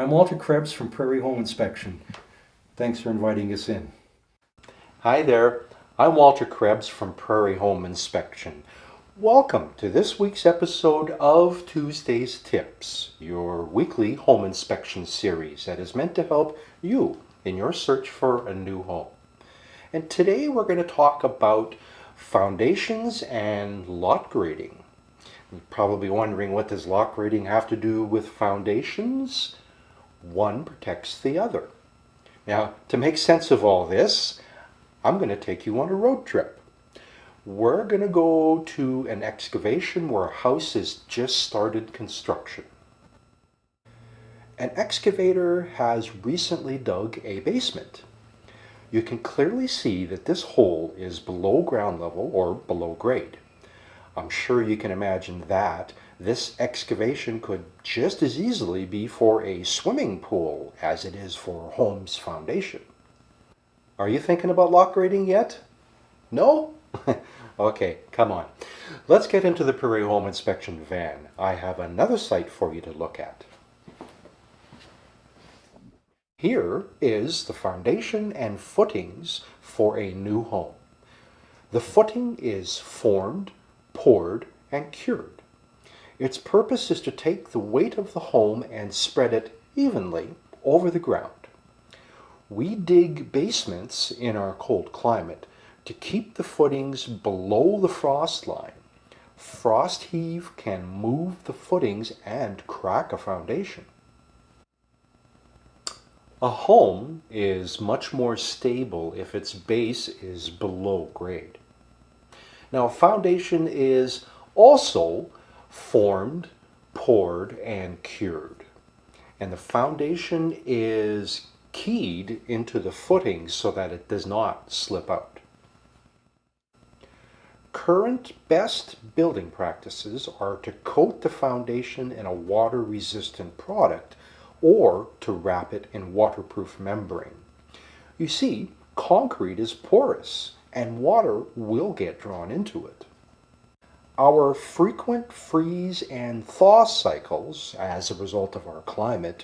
I'm Walter Krebs from Prairie Home Inspection. Thanks for inviting us in. Hi there, I'm Walter Krebs from Prairie Home Inspection. Welcome to this week's episode of Tuesday's Tips, your weekly home inspection series that is meant to help you in your search for a new home. And today we're going to talk about foundations and lot grading. You're probably wondering, what does lot grading have to do with foundations? One protects the other. Now, to make sense of all this, I'm going to take you on a road trip. We're going to go to an excavation where a house has just started construction. An excavator has recently dug a basement. You can clearly see that this hole is below ground level or below grade. I'm sure you can imagine that this excavation could just as easily be for a swimming pool as it is for a home's foundation. Are you thinking about lot grading yet? No? Okay, come on. Let's get into the Prairie Home Inspection van. I have another site for you to look at. Here is the foundation and footings for a new home. The footing is formed, poured, and cured. Its purpose is to take the weight of the home and spread it evenly over the ground. We dig basements in our cold climate to keep the footings below the frost line. Frost heave can move the footings and crack a foundation. A home is much more stable if its base is below grade. Now, a foundation is also formed, poured, and cured. And the foundation is keyed into the footings so that it does not slip out. Current best building practices are to coat the foundation in a water-resistant product or to wrap it in waterproof membrane. You see, concrete is porous and water will get drawn into it. Our frequent freeze and thaw cycles, as a result of our climate,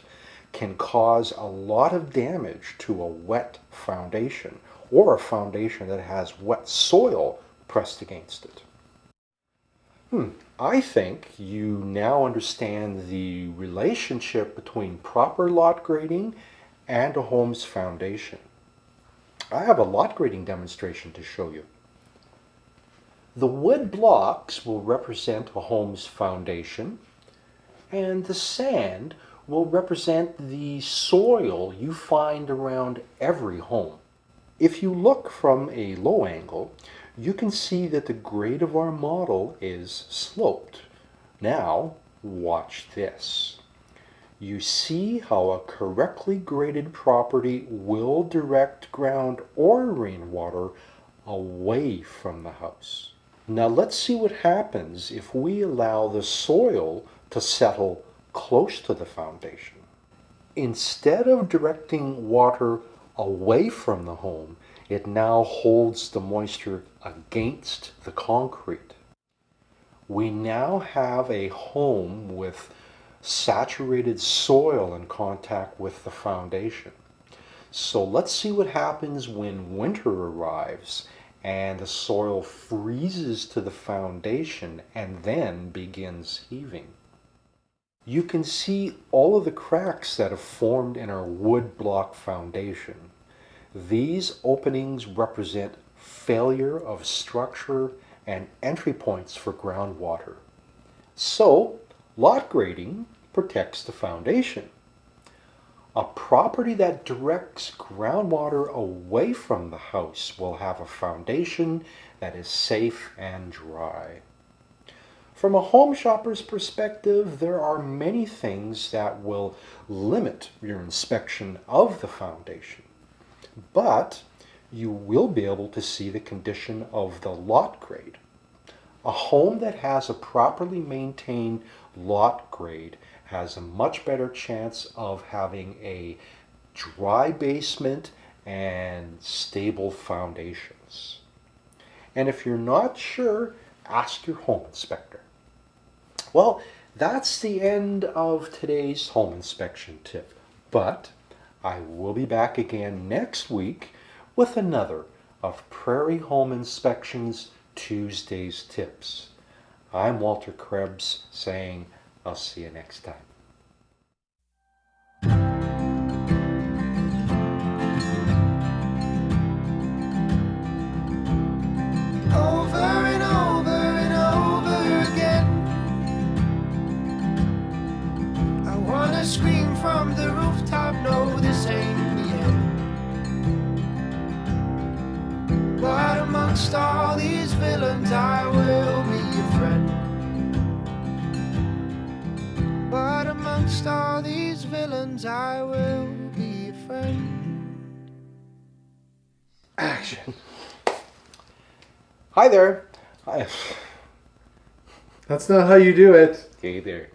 can cause a lot of damage to a wet foundation or a foundation that has wet soil pressed against it. I think you now understand the relationship between proper lot grading and a home's foundation. I have a lot grading demonstration to show you. The wood blocks will represent a home's foundation, and the sand will represent the soil you find around every home. If you look from a low angle, you can see that the grade of our model is sloped. Now, watch this. You see how a correctly graded property will direct ground or rainwater away from the house. Now let's see what happens if we allow the soil to settle close to the foundation. Instead of directing water away from the home, it now holds the moisture against the concrete. We now have a home with saturated soil in contact with the foundation. So let's see what happens when winter arrives and the soil freezes to the foundation and then begins heaving. You can see all of the cracks that have formed in our wood block foundation. These openings represent failure of structure and entry points for groundwater. So, lot grading protects the foundation. A property that directs groundwater away from the house will have a foundation that is safe and dry. From a home shopper's perspective, there are many things that will limit your inspection of the foundation, but you will be able to see the condition of the lot grade. A home that has a properly maintained lot grade has a much better chance of having a dry basement and stable foundations. And if you're not sure, ask your home inspector. Well, that's the end of today's home inspection tip. But I will be back again next week with another of Prairie Home Inspection's Tuesday's Tips. I'm Walter Krebs saying I'll see you next time. Over and over and over again, I wanna scream from the rooftop, no, this ain't the end. But amongst all these villains, I will be a friend. But amongst all these villains, I will be a friend. Action. Hi there. That's not how you do it. Hey there.